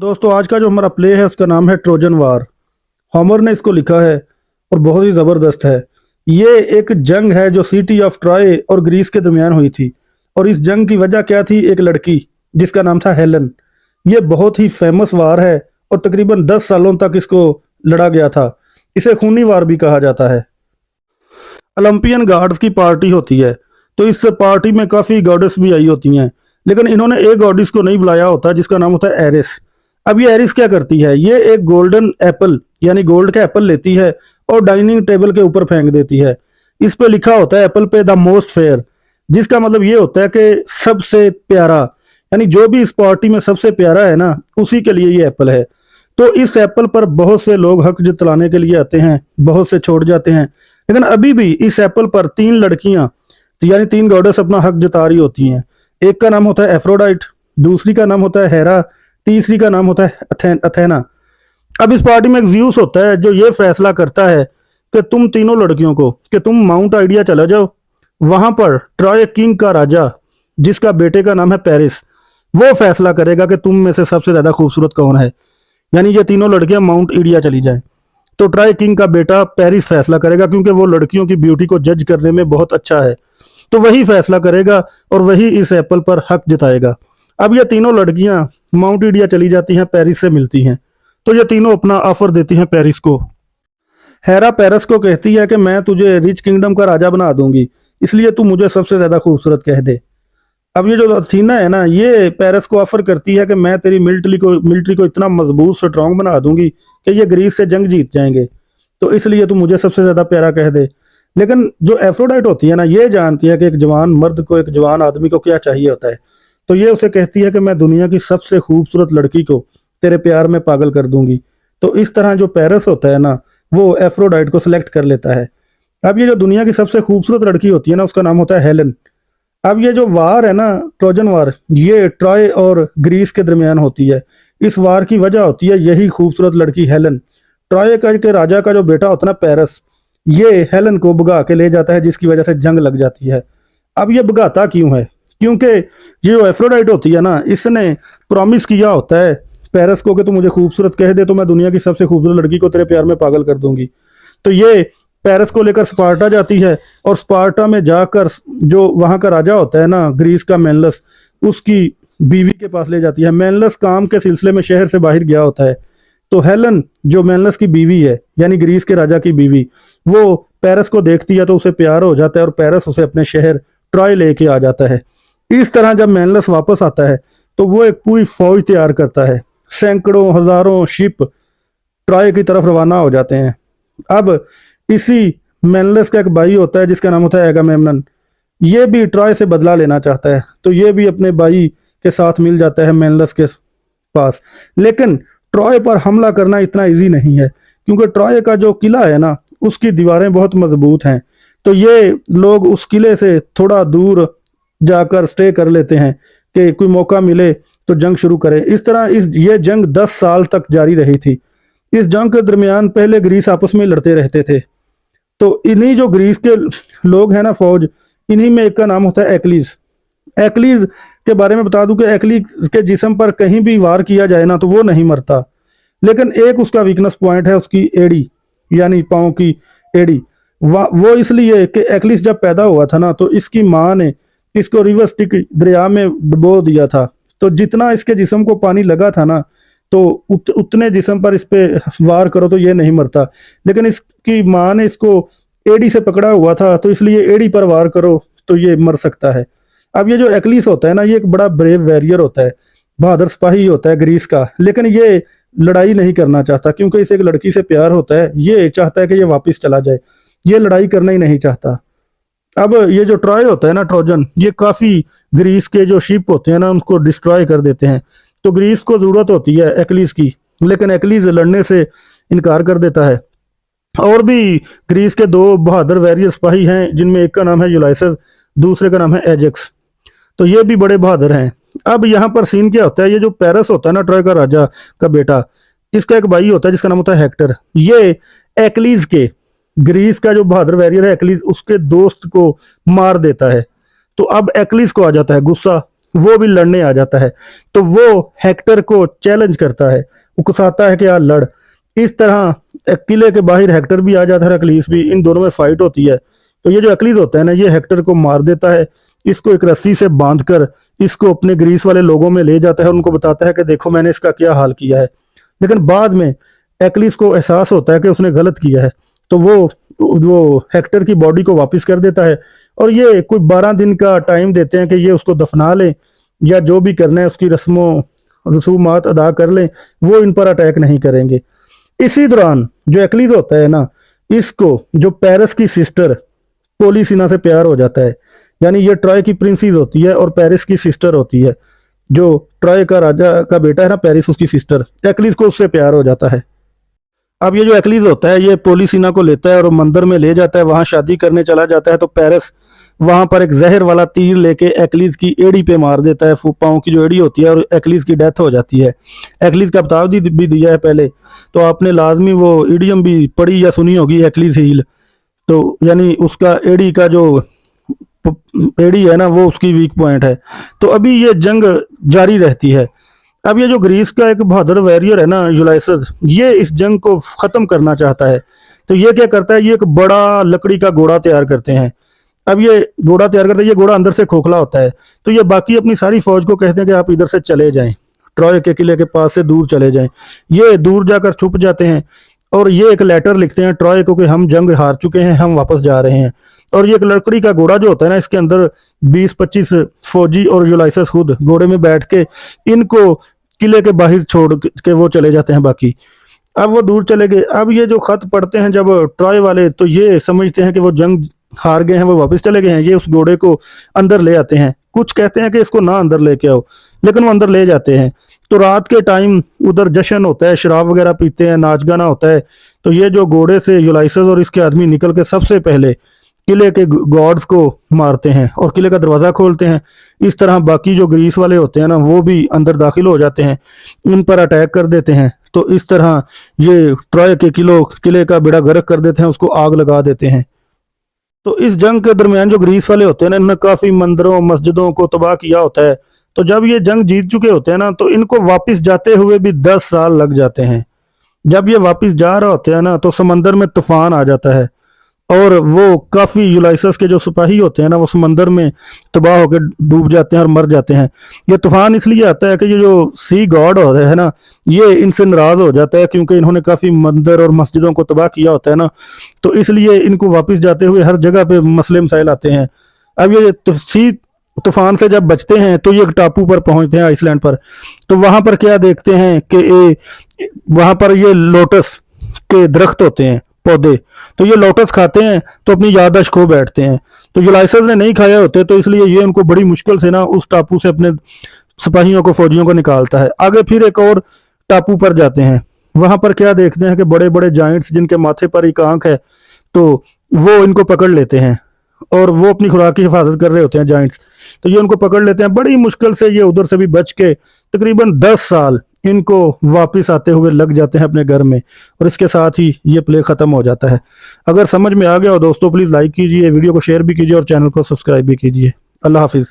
दोस्तों आज का जो हमारा प्ले है उसका नाम है ट्रोजन वार। होमर ने इसको लिखा है और बहुत ही ज़बरदस्त है। ये एक जंग है जो सिटी ऑफ ट्रॉय और ग्रीस के दरमियान हुई थी। और इस जंग की वजह क्या थी? एक लड़की जिसका नाम था हेलन। ये बहुत ही फेमस वार है और तकरीबन 10 सालों तक इसको लड़ा गया था। इसे खूनी वार भी कहा जाता है। ओलंपियन गार्ड्स की पार्टी होती है, तो इस पार्टी में काफ़ी गॉडेस भी आई होती हैं, लेकिन इन्होंने एक गॉडेस को नहीं बुलाया होता जिसका नाम होता है एरिस। अब ये एरिस क्या करती है? ये एक गोल्डन एप्पल यानी गोल्ड का एप्पल लेती है और डाइनिंग टेबल के ऊपर फेंक देती है। इस पे लिखा होता है एप्पल पे द मोस्ट फेयर, जिसका मतलब ये होता है कि सबसे प्यारा, यानी जो भी इस पार्टी में सबसे प्यारा है ना उसी के लिए ये एप्पल है। तो इस एप्पल पर बहुत से लोग हक जतलाने के लिए आते हैं, बहुत से छोड़ जाते हैं, लेकिन अभी भी इस एप्पल पर 3 लड़कियां यानी 3 गॉडेस अपना हक जता रही होती हैं। एक का नाम होता है एफ्रोडाइट, दूसरी का नाम होता है हेरा, तीसरी का नाम होता है अथेना। अब इस पार्टी में एक ज्यूस होता है जो ये फैसला करता है कि तुम तीनों लड़कियों को कि तुम माउंट आइडिया चले जाओ। वहां पर ट्रॉय किंग का राजा जिसका बेटे का नाम है पेरिस, वो फैसला करेगा कि तुम में से सबसे ज्यादा खूबसूरत कौन है। यानी ये तीनों लड़कियां माउंट आइडिया चली जाएं, तो ट्राई किंग का बेटा पेरिस फैसला करेगा, क्योंकि वो लड़कियों की ब्यूटी को जज करने में बहुत अच्छा है। तो वही फैसला करेगा और वही इस एप्पल पर हक जताएगा। अब ये तीनों लड़कियां माउंट आइडिया चली जाती हैं, पेरिस से मिलती हैं। तो ये तीनों अपना ऑफर देती हैं पेरिस को। हेरा पेरिस को कहती है कि मैं तुझे रिच किंगडम का राजा बना दूंगी, इसलिए तू मुझे सबसे ज्यादा खूबसूरत कह दे। अब ये जो अथीना है ना, ये पेरिस को ऑफर करती है कि मैं तेरी मिलिट्री को इतना मजबूत स्ट्रांग बना दूंगी कि ये ग्रीस से जंग जीत जाएंगे, तो इसलिए तू मुझे सबसे ज्यादा प्यारा कह दे। लेकिन जो एफ्रोडाइट होती है ना, ये जानती है कि एक जवान मर्द को, एक जवान आदमी को क्या चाहिए होता है। तो ये उसे कहती है कि मैं दुनिया की सबसे खूबसूरत लड़की को तेरे प्यार में पागल कर दूंगी। तो इस तरह जो पेरिस होता है ना, वो एफ्रोडाइट को सिलेक्ट कर लेता है। अब ये जो दुनिया की सबसे खूबसूरत लड़की होती है ना, उसका नाम होता है हेलन। अब ये जो वार है ना, ट्रोजन वार, ये ट्रॉय और ग्रीस के दरमियान होती है। इस वार की वजह होती है यही खूबसूरत लड़की हेलन। ट्रॉय के राजा का जो बेटा होता है ना पेरिस, ये हेलन को भगा के ले जाता है, जिसकी वजह से जंग लग जाती है। अब ये भगाता क्यों है? क्योंकि ये जो एफ्रोडाइट होती है ना, इसने प्रॉमिस किया होता है पेरिस को कि तू मुझे खूबसूरत कह दे तो मैं दुनिया की सबसे खूबसूरत लड़की को तेरे प्यार में पागल कर दूंगी। तो ये पेरिस को लेकर स्पार्टा जाती है और स्पार्टा में जाकर जो वहां का राजा होता है ना ग्रीस का, मेनलस, उसकी बीवी के पास ले जाती है। मेनलस काम के सिलसिले में शहर से बाहर गया होता है। तो हेलन जो मेनलस की बीवी है यानी ग्रीस के राजा की बीवी, वो पेरिस को देखती है तो उसे प्यार हो जाता है और पेरिस उसे अपने शहर ट्रॉय लेके आ जाता है। इस तरह जब मेनलस वापस आता है तो वो एक पूरी फौज तैयार करता है। सैकड़ों हजारों शिप ट्रॉय की तरफ रवाना हो जाते हैं। अब इसी मेनलस का एक भाई होता है जिसका नाम होता है एगामेमनन। ये भी ट्रॉय से बदला लेना चाहता है, तो ये भी अपने भाई के साथ मिल जाता है मेनलस के पास। लेकिन ट्रॉय पर हमला करना इतना इजी नहीं है, क्योंकि ट्रॉय का जो किला है ना, उसकी दीवारें बहुत मजबूत हैं। तो ये लोग उस किले से थोड़ा दूर जाकर स्टे कर लेते हैं कि कोई मौका मिले तो जंग शुरू करें। इस तरह ये जंग 10 साल तक जारी रही थी। इस जंग के दरमियान पहले ग्रीस आपस में लड़ते रहते थे। तो इन्हीं जो ग्रीस के लोग हैं ना, फौज, इन्हीं में एक का नाम होता है एक्लीज। एक्लीज के बारे में बता दूं कि एक्लीज के जिस्म पर कहीं भी वार किया जाए ना तो वो नहीं मरता, लेकिन एक उसका वीकनेस पॉइंट है उसकी एड़ी, यानी पाँव की एड़ी। वो इसलिए कि एक्लीज जब पैदा हुआ था ना, तो इसकी माँ ने इसको रिवर स्टिक दरिया में डुबो दिया था। तो जितना इसके जिस्म को पानी लगा था ना, तो उतने जिस्म पर इस पे वार करो तो ये नहीं मरता। लेकिन इसकी माँ ने इसको एड़ी से पकड़ा हुआ था, तो इसलिए एड़ी पर वार करो तो ये मर सकता है। अब ये जो एक्लिस होता है ना, ये एक बड़ा ब्रेव वॉरियर होता है, बहादुर सिपाही होता है ग्रीस का। लेकिन ये लड़ाई नहीं करना चाहता, क्योंकि इसे एक लड़की से प्यार होता है। ये चाहता है कि ये वापस चला जाए, ये लड़ाई करना ही नहीं चाहता। अब ये जो ट्रॉय होता है ना, ट्रोजन, ये काफी ग्रीस के जो शिप होते हैं ना उनको डिस्ट्रॉय कर देते हैं। तो ग्रीस को जरूरत होती है एक्लीज की, लेकिन एक्लीज लड़ने से इनकार कर देता है। और भी ग्रीस के 2 बहादुर वॉरियर सिपाही हैं, जिनमें एक का नाम है यूलाइसस, दूसरे का नाम है एजेक्स। तो ये भी बड़े बहादुर हैं। अब यहाँ पर सीन क्या होता है, ये जो पेरिस होता है ना, ट्रॉय का राजा का बेटा, इसका एक भाई होता है जिसका नाम होता है हेक्टर। ये एक्लीज के, ग्रीस का जो बहादुर वॉरियर है एक्लीज, उसके दोस्त को मार देता है। तो अब एक्लीज को आ जाता है गुस्सा वो भी लड़ने आ जाता है। तो वो हेक्टर को चैलेंज करता है, उकसाता है कि यार लड़। इस तरह किले के बाहर हेक्टर भी आ जाता है, अकलीस भी, इन दोनों में फाइट होती है। तो ये जो अकलीस होता है ना, ये हेक्टर को मार देता है, इसको एक रस्सी से बांधकर इसको अपने ग्रीस वाले लोगों में ले जाता है, उनको बताता है कि देखो मैंने इसका क्या हाल किया है। लेकिन बाद में एक्लिस को एहसास होता है कि उसने गलत किया है, तो वो हेक्टर की बॉडी को वापस कर देता है, और ये कुछ 12 दिन का टाइम देते हैं कि ये उसको दफना लें या जो भी करना है उसकी रस्मों रसूमात अदा कर लें, वो इन पर अटैक नहीं करेंगे। इसी दौरान जो एक्लिस होता है ना, इसको जो पेरिस की सिस्टर पोलिसिना से प्यार हो जाता है। यानी ये ट्रॉय की प्रिंसेस होती है और पेरिस की सिस्टर होती है। जो ट्रॉय का राजा का बेटा है ना पेरिस, उसकी सिस्टर, एक्लिस को उससे प्यार हो जाता है। अब ये जो एक्लिस होता है ये पोलिसिना को लेता है और मंदिर में ले जाता है, वहां शादी करने चला जाता है। तो पेरिस वहां पर एक जहर वाला तीर लेके एक्लिस की एड़ी पे मार देता है, पाँव की जो एड़ी होती है, और एक्लिस की डेथ हो जाती है। एक्लिस का बता भी दिया है पहले, तो आपने लाजमी वो इडियम भी पढ़ी या सुनी होगी, एक्लिस हील। तो यानी उसका एड़ी का जो एड़ी है ना, वो उसकी वीक पॉइंट है। तो अभी ये जंग जारी रहती है। अब ये जो ग्रीस का एक बहादुर वॉरियर है ना यूलाइसस, ये इस जंग को खत्म करना चाहता है। तो ये क्या करता है, ये एक बड़ा लकड़ी का घोड़ा तैयार करते हैं। अब ये घोड़ा तैयार करते हैं, ये घोड़ा अंदर से खोखला होता है। तो ये बाकी अपनी सारी फौज को कहते हैं कि आप इधर से चले जाएं, ट्रॉय के किले के पास से दूर चले जाएं। ये दूर जाकर छुप जाते हैं और ये एक लेटर लिखते हैं ट्रॉय को कि हम जंग हार चुके हैं, हम वापस जा रहे हैं। और ये एक लकड़ी का घोड़ा जो होता है ना, इसके अंदर 20-25 फौजी और यूलाइसस खुद घोड़े में बैठ के इनको किले के बाहर छोड़ के वो चले जाते हैं बाकी। अब वो दूर चले गए। अब ये जो खत पढ़ते हैं जब ट्रॉय वाले, तो ये समझते हैं कि वो जंग हार गए हैं, वो वापस चले गए हैं। ये उस घोड़े को अंदर ले आते हैं। कुछ कहते हैं कि इसको ना अंदर लेके आओ, लेकिन वो अंदर ले जाते हैं। तो रात के टाइम उधर जश्न होता है, शराब वगैरह पीते हैं, नाच गाना होता है। तो ये जो घोड़े से यूलाइसस और इसके आदमी निकल के सबसे पहले किले के गॉर्ड्स को मारते हैं और किले का दरवाजा खोलते हैं। इस तरह बाकी जो ग्रीस वाले होते हैं ना, वो भी अंदर दाखिल हो जाते हैं, उन पर अटैक कर देते हैं। तो इस तरह ये ट्रॉय के किले का बेड़ा गर्क कर देते हैं, उसको आग लगा देते हैं। तो इस जंग के दरमियान जो ग्रीस वाले होते हैं ना, इन्होंने काफी मंदिरों मस्जिदों को तबाह किया होता है। तो जब ये जंग जीत चुके होते हैं ना, तो इनको वापस जाते हुए भी 10 साल लग जाते हैं। जब ये वापस जा रहे होते हैं ना, तो समंदर में तूफान आ जाता है और वो काफी यूलाइसस के जो सिपाही होते हैं ना, वो समंदर में तबाह होकर डूब जाते हैं और मर जाते हैं। ये तूफान इसलिए आता है कि ये जो सी गॉड हो रहे हैं ना, ये इनसे नाराज हो जाता है, क्योंकि इन्होंने काफी मंदिर और मस्जिदों को तबाह किया होता है ना। तो इसलिए इनको वापस जाते हुए हर जगह पे मसले मसाइल आते हैं। अब ये सी तूफान से जब बचते हैं तो ये एक टापू पर पहुंचते हैं, आइसलैंड पर। तो वहां पर क्या देखते हैं कि वहां पर ये लोटस के दरख्त होते हैं, पौधे। तो ये लोटस खाते हैं तो अपनी याददाश्त खो बैठते हैं। तो यूलाइसस ने नहीं खाया होते, तो इसलिए ये उनको बड़ी मुश्किल से ना उस टापू से अपने सिपाहियों को, फौजियों को निकालता है। आगे फिर एक और टापू पर जाते हैं। वहां पर क्या देखते हैं कि बड़े बड़े जाइंट्स जिनके माथे पर एक आंख है, तो वो इनको पकड़ लेते हैं और वो अपनी खुराक की हिफाजत कर रहे होते हैं जाइंट्स। तो ये उनको पकड़ लेते हैं। बड़ी मुश्किल से ये उधर से भी बच के तकरीबन 10 साल इनको वापस आते हुए लग जाते हैं अपने घर में, और इसके साथ ही ये प्ले खत्म हो जाता है। अगर समझ में आ गया हो दोस्तों, प्लीज़ लाइक कीजिए, वीडियो को शेयर भी कीजिए और चैनल को सब्सक्राइब भी कीजिए। अल्लाह हाफिज़।